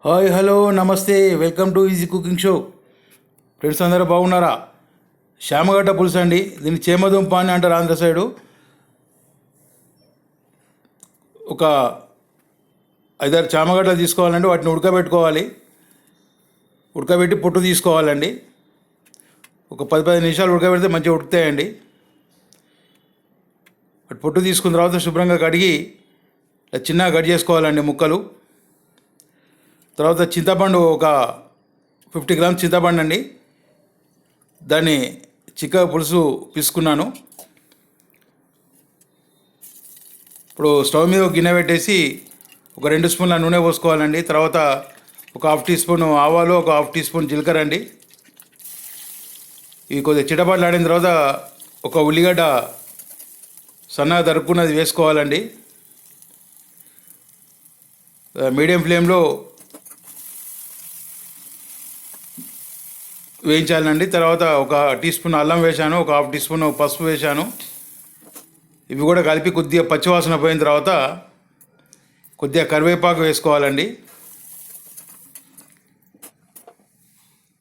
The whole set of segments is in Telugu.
హాయ్ హలో నమస్తే welcome to easy cooking show. Friends అందరూ బాగున్నారా? శామగడ్డ పులుసు అండి. దీన్ని చేమదుంప అని అంటారు ఆంధ్ర సైడు. ఒక 5-6 చామగడ్డలు తీసుకోవాలండి. వాటిని ఉడకబెట్టుకోవాలి. ఉడకబెట్టి పొట్టు తీసుకోవాలండి. ఒక 10-15 నిమిషాలు ఉడకబెడితే మంచిగా ఉడుకుతాయండి. అటు పొట్టు తీసుకున్న తర్వాత శుభ్రంగా కడిగి చిన్నగా కట్ చేసుకోవాలండి ముక్కలు. తర్వాత చింతపండు ఒక 50 గ్రామ్స్ చింతపండు అండి. దాన్ని చిక్కగా పులుసు పిసుకున్నాను. ఇప్పుడు స్టవ్ మీద ఒక గిన్నె పెట్టేసి ఒక 2 స్పూన్ల నూనె పోసుకోవాలండి. తర్వాత ఒక 1/2 టీ స్పూన్ ఆవాలు, ఒక 1/2 టీ స్పూన్ జీలకర్ర అండి. ఇవి కొద్దిగా చిటపట్లు ఆడిన తర్వాత ఒక ఉల్లిగడ్డ సన్నగా తరుక్కున్నది వేసుకోవాలండి. మీడియం ఫ్లేమ్లో వేయించాలండి. తర్వాత ఒక టీ స్పూన్ అల్లం వేశాను, ఒక 1/2 టీ స్పూన్ పసుపు వేశాను. ఇవి కూడా కలిపి కొద్దిగా పచ్చివాసన పోయిన తర్వాత కొద్దిగా కరివేపాకు వేసుకోవాలండి.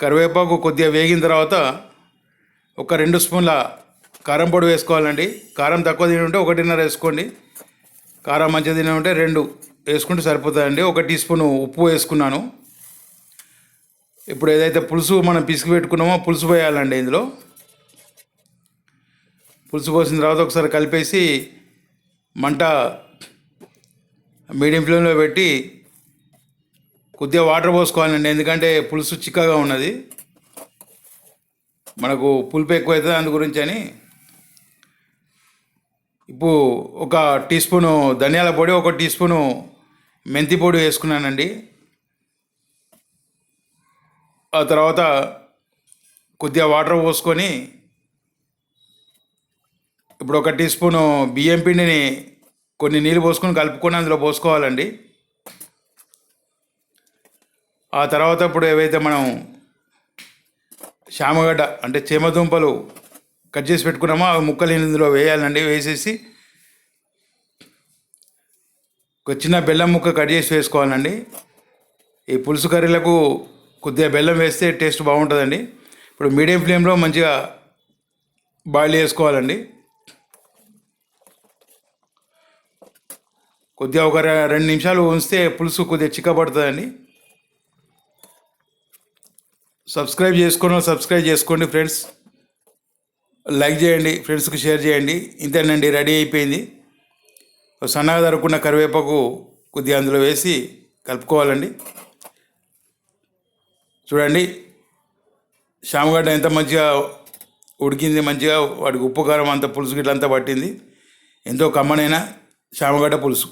కరివేపాకు కొద్దిగా వేగిన తర్వాత ఒక 2 స్పూన్ల కారం పొడి వేసుకోవాలండి. కారం తక్కువ తిని ఉంటే 1.5 వేసుకోండి. కారం మంచిగా తిని ఉంటే 2 వేసుకుంటే సరిపోతుందండి. 1 టీ స్పూన్ ఉప్పు వేసుకున్నాను. ఇప్పుడు ఏదైతే పులుసు మనం పిసికి పెట్టుకున్నామో పులుసు పోయాలండి. ఇందులో పులుసు పోసిన తర్వాత ఒకసారి కలిపేసి మంట మీడియం ఫ్లేమ్లో పెట్టి కొద్దిగా వాటర్ పోసుకోవాలండి. ఎందుకంటే పులుసు చిక్కగా ఉన్నది, మనకు పులుపు ఎక్కువ అవుతుంది, అందు గురించి అని. ఇప్పుడు ఒక టీ స్పూను ధనియాల పొడి, 1 టీ స్పూను మెంతి పొడి వేసుకున్నానండి. ఆ తర్వాత కొద్దిగా వాటర్ పోసుకొని ఇప్పుడు 1 టీ స్పూను బియ్యం పిండిని కొన్ని నీళ్ళు పోసుకొని కలుపుకొని అందులో పోసుకోవాలండి. ఆ తర్వాత ఇప్పుడు ఏవైతే మనం శామగడ్డ అంటే చేమదుంపలు కట్ చేసి పెట్టుకున్నామో ఆ ముక్కలు ఇందులో వేయాలండి. వేసేసి ఒక చిన్న బెల్లం ముక్క కట్ చేసి వేసుకోవాలండి. ఈ పులుసు కర్రీలకు కొద్దిగా బెల్లం వేస్తే టేస్ట్ బాగుంటుందండి. ఇప్పుడు మీడియం ఫ్లేమ్లో మంచిగా బాయిల్ చేసుకోవాలండి. కొద్దిగా ఒక 2 నిమిషాలు ఉంచితే పులుసు కొద్దిగా చిక్కబడుతుందండి. సబ్స్క్రైబ్ చేసుకోండి ఫ్రెండ్స్. లైక్ చేయండి, ఫ్రెండ్స్కి షేర్ చేయండి. ఇంతేనండి, రెడీ అయిపోయింది. సన్నగా తరుక్కున్న కరివేపాకు కొద్దిగా అందులో వేసి కలుపుకోవాలండి. చూడండి శామగడ్డ ఎంత మంచిగా ఉడికింది, మంచిగా వాటికి ఉప్పు కారం అంతా పులుసు గిట్ల అంతా పట్టింది. ఎంతో కమ్మనైన శామగడ్డ పులుసు.